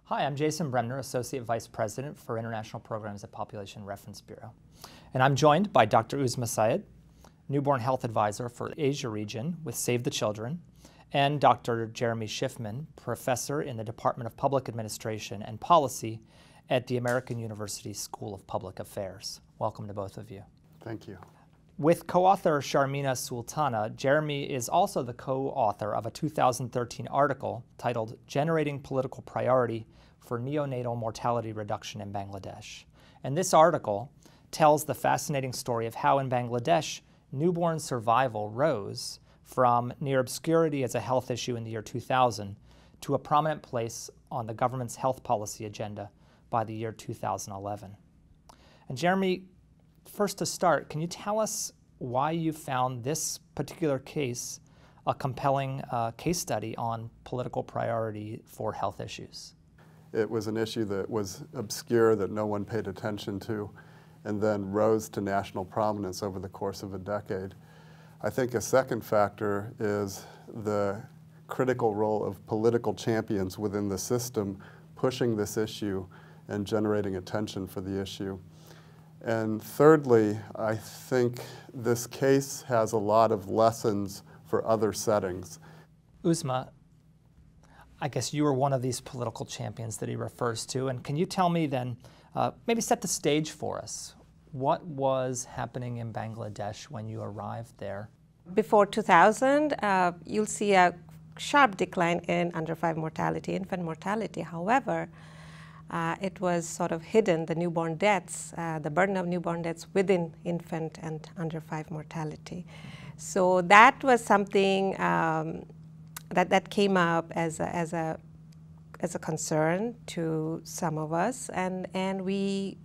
Hi, I'm Jason Bremner, Associate Vice President for International Programs at Population Reference Bureau. And I'm joined by Dr. Uzma Syed, Newborn Health Advisor for Asia region with Save the Children, and Dr. Jeremy Shiffman, Professor in the Department of Public Administration and Policy at the American University School of Public Affairs. Welcome to both of you. Thank you. With co-author Sharmina Sultana, Jeremy is also the co-author of a 2013 article titled Generating Political Priority for Neonatal Mortality Reduction in Bangladesh. And this article tells the fascinating story of how in Bangladesh, newborn survival rose from near obscurity as a health issue in the year 2000 to a prominent place on the government's health policy agenda by the year 2011. And Jeremy, first to start, can you tell us why you found this particular case a compelling case study on political priority for health issues? It was an issue that was obscure, that no one paid attention to, and then rose to national prominence over the course of a decade. I think a second factor is the critical role of political champions within the system pushing this issue and generating attention for the issue. And thirdly, I think this case has a lot of lessons for other settings. Uzma, I guess you were one of these political champions that he refers to, and can you tell me then, maybe set the stage for us. What was happening in Bangladesh when you arrived there? Before 2000, you'll see a sharp decline in under 5 mortality, infant mortality. However, it was sort of hidden, the newborn deaths, the burden of newborn deaths within infant and under 5 mortality. So that was something that came up as a concern to some of us, and we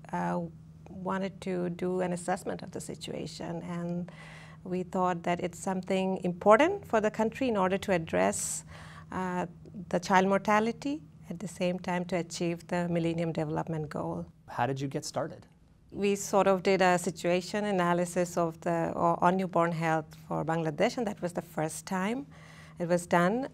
wanted to do an assessment of the situation, and we thought that it's something important for the country in order to address the child mortality, at the same time to achieve the Millennium Development Goal. How did you get started? We sort of did a situation analysis of on newborn health for Bangladesh, and that was the first time it was done.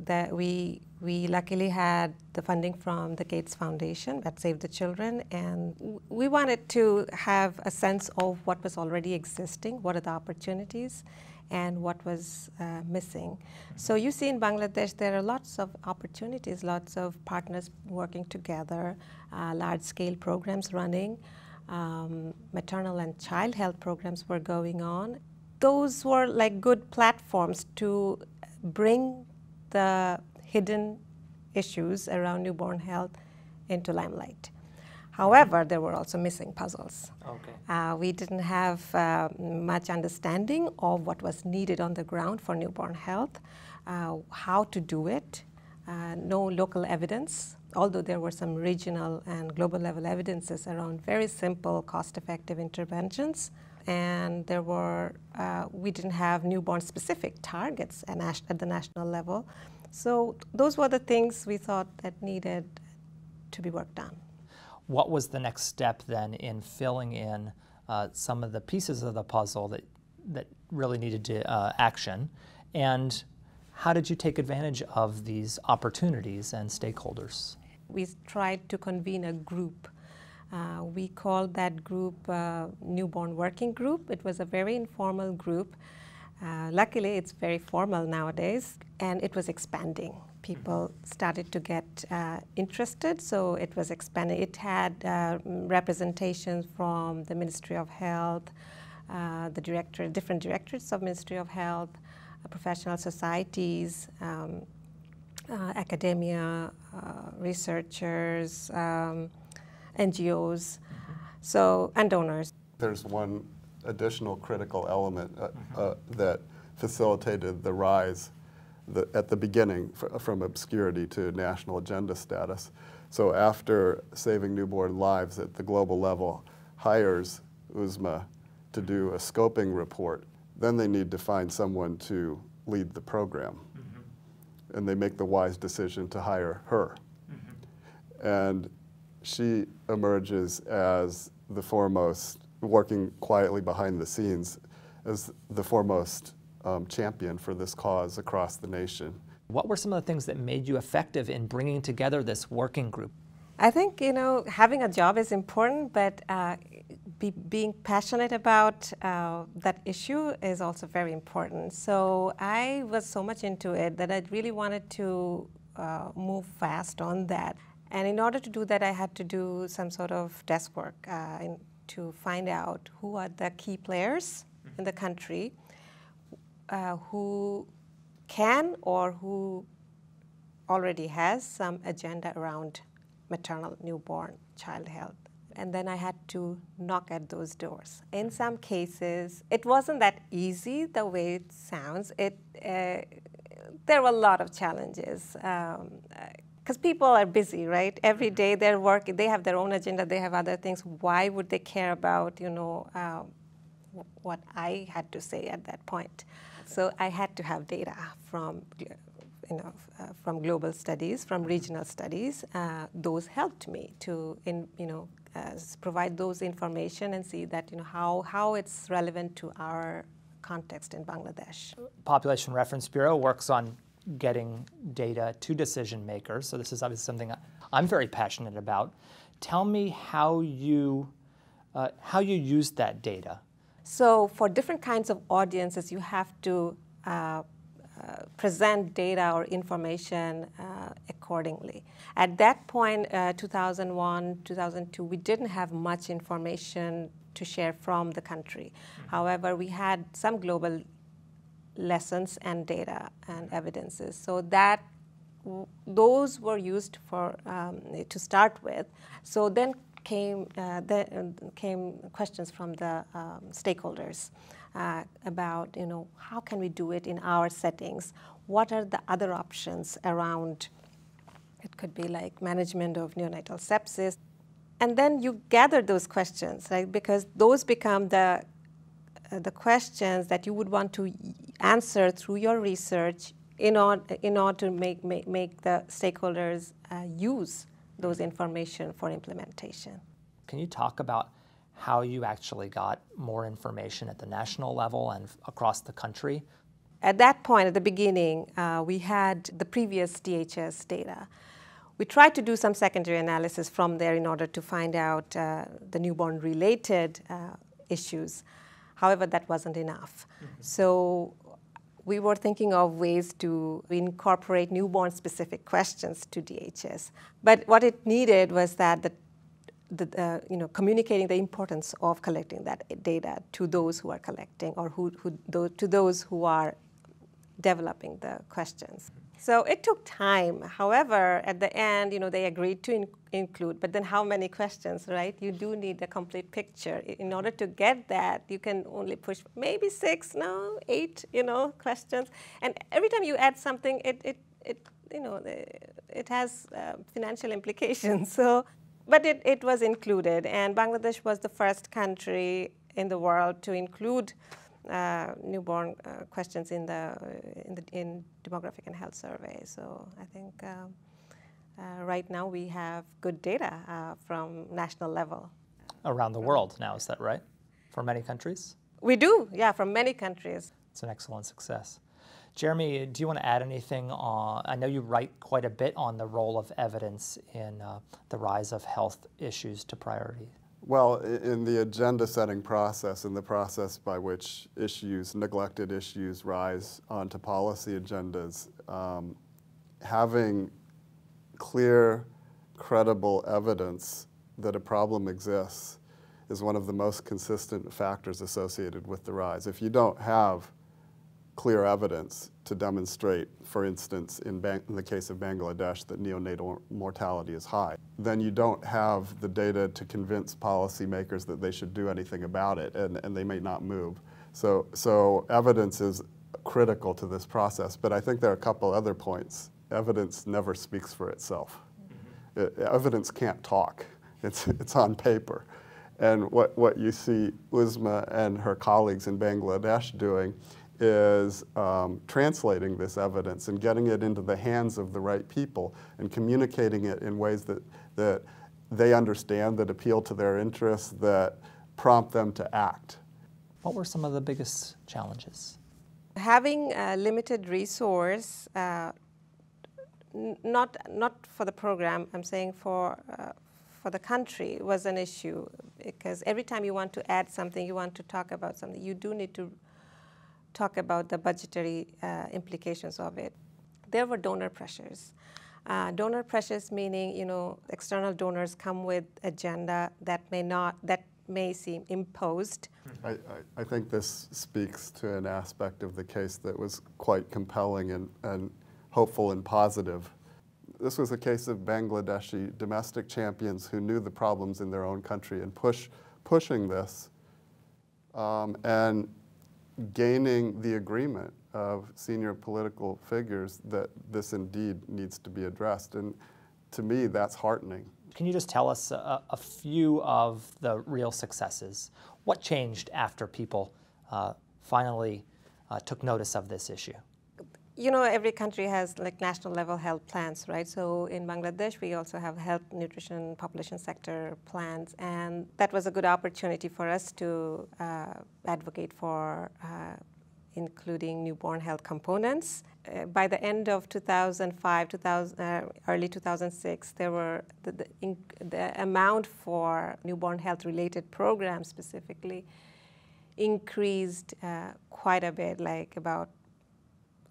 That we luckily had the funding from the Gates Foundation that Save the Children, and we wanted to have a sense of what was already existing, what are the opportunities, and what was missing. So you see in Bangladesh there are lots of opportunities, lots of partners working together, large-scale programs running, maternal and child health programs were going on. Those were like good platforms to bring the hidden issues around newborn health into limelight. However, there were also missing puzzles. Okay. We didn't have much understanding of what was needed on the ground for newborn health, how to do it, no local evidence, although there were some regional and global level evidences around very simple, cost-effective interventions. And there were, we didn't have newborn-specific targets at the national level. So those were the things we thought that needed to be worked on. What was the next step then in filling in some of the pieces of the puzzle that really needed to action? And how did you take advantage of these opportunities and stakeholders? We tried to convene a group. We called that group Newborn Working Group. It was a very informal group. Luckily, it's very formal nowadays, and it was expanding. People started to get interested, so it was expanding. It had representations from the Ministry of Health, different directorates of Ministry of Health, professional societies, academia, researchers, NGOs, and donors. There's one additional critical element that facilitated the rise at the beginning from obscurity to national agenda status. So after Saving Newborn Lives at the global level hires Uzma to do a scoping report, then they need to find someone to lead the program. And they make the wise decision to hire her. And she emerges as the foremost, working quietly behind the scenes, as the foremost champion for this cause across the nation. What were some of the things that made you effective in bringing together this working group? I think, having a job is important, but being passionate about that issue is also very important. So I was so much into it that I really wanted to move fast on that. And in order to do that, I had to do some sort of desk work to find out who are the key players in the country who can or who already has some agenda around maternal newborn child health. And then I had to knock at those doors. In some cases, it wasn't that easy the way it sounds. There were a lot of challenges because people are busy, right? Every day they're working, they have their own agenda, they have other things. Why would they care about, what I had to say at that point? So I had to have data from global studies, from regional studies. Those helped me to, provide those information and see that, how it's relevant to our context in Bangladesh. Population Reference Bureau works on getting data to decision makers, so this is obviously something I'm very passionate about. Tell me how you used that data. So for different kinds of audiences, you have to present data or information accordingly. At that point, 2001, 2002, we didn't have much information to share from the country. However, we had some global lessons and data and evidences. So those were used for to start with. So then came questions from the stakeholders about, how can we do it in our settings? What are the other options around? It could be like management of neonatal sepsis. And then you gather those questions, right? Because those become the questions that you would want to answer through your research in order to make the stakeholders use those information for implementation. Can you talk about how you actually got more information at the national level and across the country? At that point, at the beginning, we had the previous DHS data. We tried to do some secondary analysis from there in order to find out the newborn-related issues. However, that wasn't enough. So we were thinking of ways to incorporate newborn-specific questions to DHS. But what it needed was that communicating the importance of collecting that data to those who are collecting or to those who are developing the questions. So it took time. However, at the end, they agreed to include, but then how many questions, right? You do need a complete picture. In order to get that, you can only push maybe 6, no, 8, questions. And every time you add something, it has financial implications. So, but it was included, and Bangladesh was the first country in the world to include newborn questions in demographic and health survey. So I think right now we have good data from national level. Around the world now, is that right? For many countries? We do, yeah, from many countries. It's an excellent success. Jeremy, do you want to add anything on? I know you write quite a bit on the role of evidence in the rise of health issues to priority. Well, in the agenda-setting process, in the process by which neglected issues rise onto policy agendas, having clear, credible evidence that a problem exists is one of the most consistent factors associated with the rise. If you don't have clear evidence to demonstrate, for instance, in the case of Bangladesh, that neonatal mortality is high, then you don't have the data to convince policymakers that they should do anything about it, and they may not move. So evidence is critical to this process, but I think there are a couple other points. Evidence never speaks for itself. Evidence can't talk. It's on paper. And what you see Uzma and her colleagues in Bangladesh doing is translating this evidence and getting it into the hands of the right people and communicating it in ways that they understand, that appeal to their interests, that prompt them to act. What were some of the biggest challenges? Having a limited resource not for the program. I'm saying for the country was an issue, because every time you want to add something, you want to talk about something, you do need to talk about the budgetary implications of it. There were donor pressures. Donor pressures meaning, external donors come with agenda that may seem imposed. I think this speaks to an aspect of the case that was quite compelling and hopeful and positive. This was a case of Bangladeshi domestic champions who knew the problems in their own country and pushing this and gaining the agreement of senior political figures that this indeed needs to be addressed. And to me, that's heartening. Can you just tell us a few of the real successes? What changed after people finally took notice of this issue? Every country has like national level health plans, right? So in Bangladesh, we also have health, nutrition, population sector plans, and that was a good opportunity for us to advocate for including newborn health components. By the end of 2005, early 2006, there were the amount for newborn health related programs specifically increased quite a bit, like about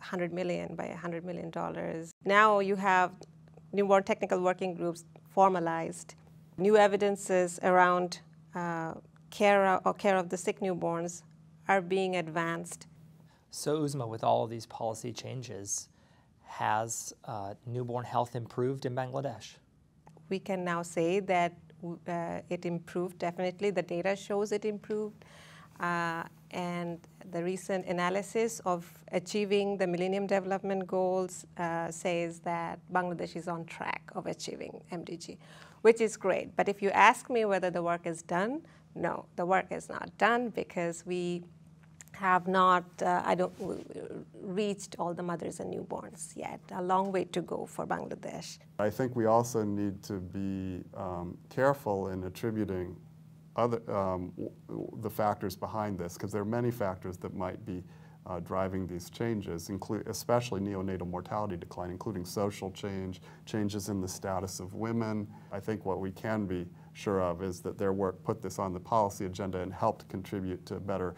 $100 million by $100 million. Now you have newborn technical working groups formalized. New evidences around care of the sick newborns are being advanced. So Uzma, with all of these policy changes, has newborn health improved in Bangladesh? We can now say that it improved, definitely. The data shows it improved. And the recent analysis of achieving the Millennium Development Goals says that Bangladesh is on track of achieving MDG, which is great. But if you ask me whether the work is done, no, the work is not done, because we have not reached all the mothers and newborns yet. A long way to go for Bangladesh. I think we also need to be careful in attributing the factors behind this, because there are many factors that might be driving these changes, especially neonatal mortality decline, including social change, changes in the status of women. I think what we can be sure of is that their work put this on the policy agenda and helped contribute to better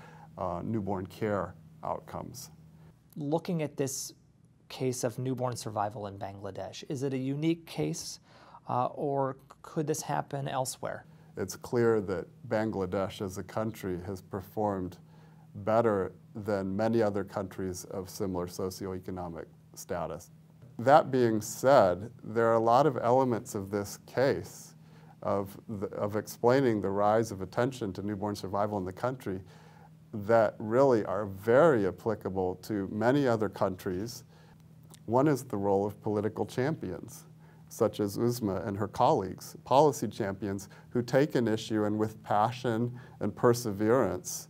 newborn care outcomes. Looking at this case of newborn survival in Bangladesh, is it a unique case or could this happen elsewhere? It's clear that Bangladesh as a country has performed better than many other countries of similar socioeconomic status. That being said, there are a lot of elements of this case of explaining the rise of attention to newborn survival in the country that really are very applicable to many other countries. One is the role of political champions, such as Uzma and her colleagues, policy champions who take an issue and with passion and perseverance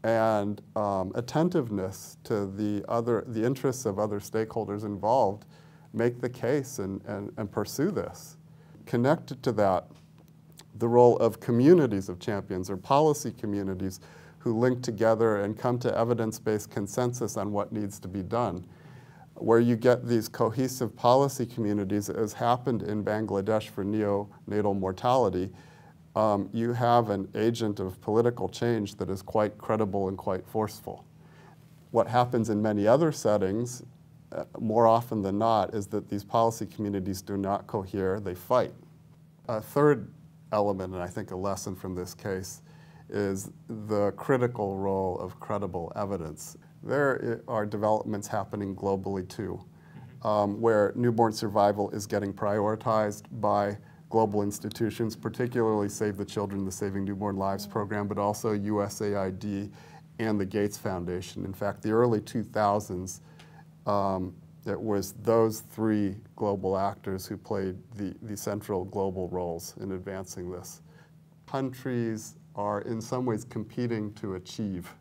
and attentiveness to the interests of other stakeholders involved, make the case and pursue this. Connected to that, the role of communities of champions or policy communities who link together and come to evidence-based consensus on what needs to be done. Where you get these cohesive policy communities, as happened in Bangladesh for neonatal mortality, you have an agent of political change that is quite credible and quite forceful. What happens in many other settings, more often than not, is that these policy communities do not cohere, they fight. A third element, and I think a lesson from this case, is the critical role of credible evidence. There are developments happening globally too, where newborn survival is getting prioritized by global institutions, particularly Save the Children, the Saving Newborn Lives program, but also USAID and the Gates Foundation. In fact, the early 2000s, it was those three global actors who played the central global roles in advancing this. Countries are in some ways competing to achieve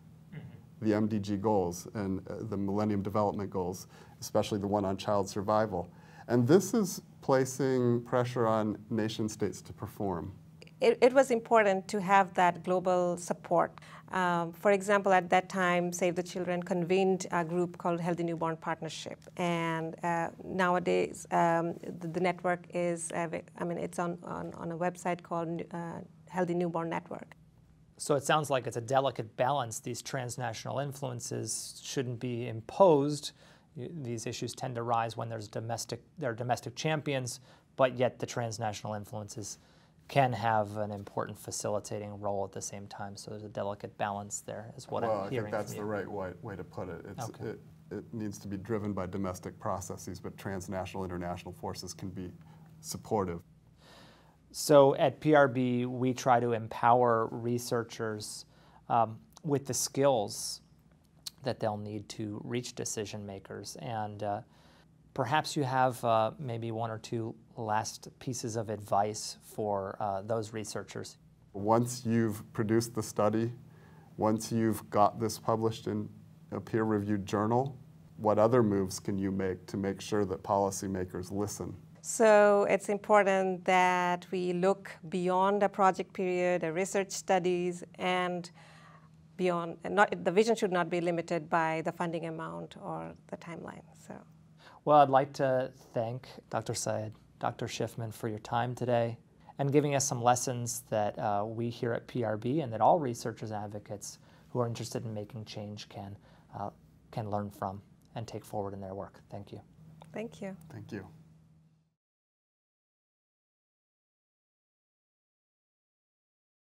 the MDG goals and the Millennium Development Goals, especially the one on child survival. And this is placing pressure on nation states to perform. it was important to have that global support. For example, at that time, Save the Children convened a group called Healthy Newborn Partnership. And nowadays, the network is, it's on a website called Healthy Newborn Network. So it sounds like it's a delicate balance. These transnational influences shouldn't be imposed. These issues tend to rise when there are domestic champions, but yet the transnational influences can have an important facilitating role at the same time. So there's a delicate balance there, is what I'm hearing from you. I think that's the right way to put it. It needs to be driven by domestic processes, but transnational, international forces can be supportive. So at PRB, we try to empower researchers with the skills that they'll need to reach decision makers. And perhaps you have maybe one or two last pieces of advice for those researchers. Once you've produced the study, once you've got this published in a peer-reviewed journal, what other moves can you make to make sure that policymakers listen? So it's important that we look beyond a project period, a research studies, and beyond. And the vision should not be limited by the funding amount or the timeline. So, well, I'd like to thank Dr. Syed, Dr. Shiffman for your time today and giving us some lessons that we here at PRB and that all researchers and advocates who are interested in making change can learn from and take forward in their work. Thank you. Thank you. Thank you.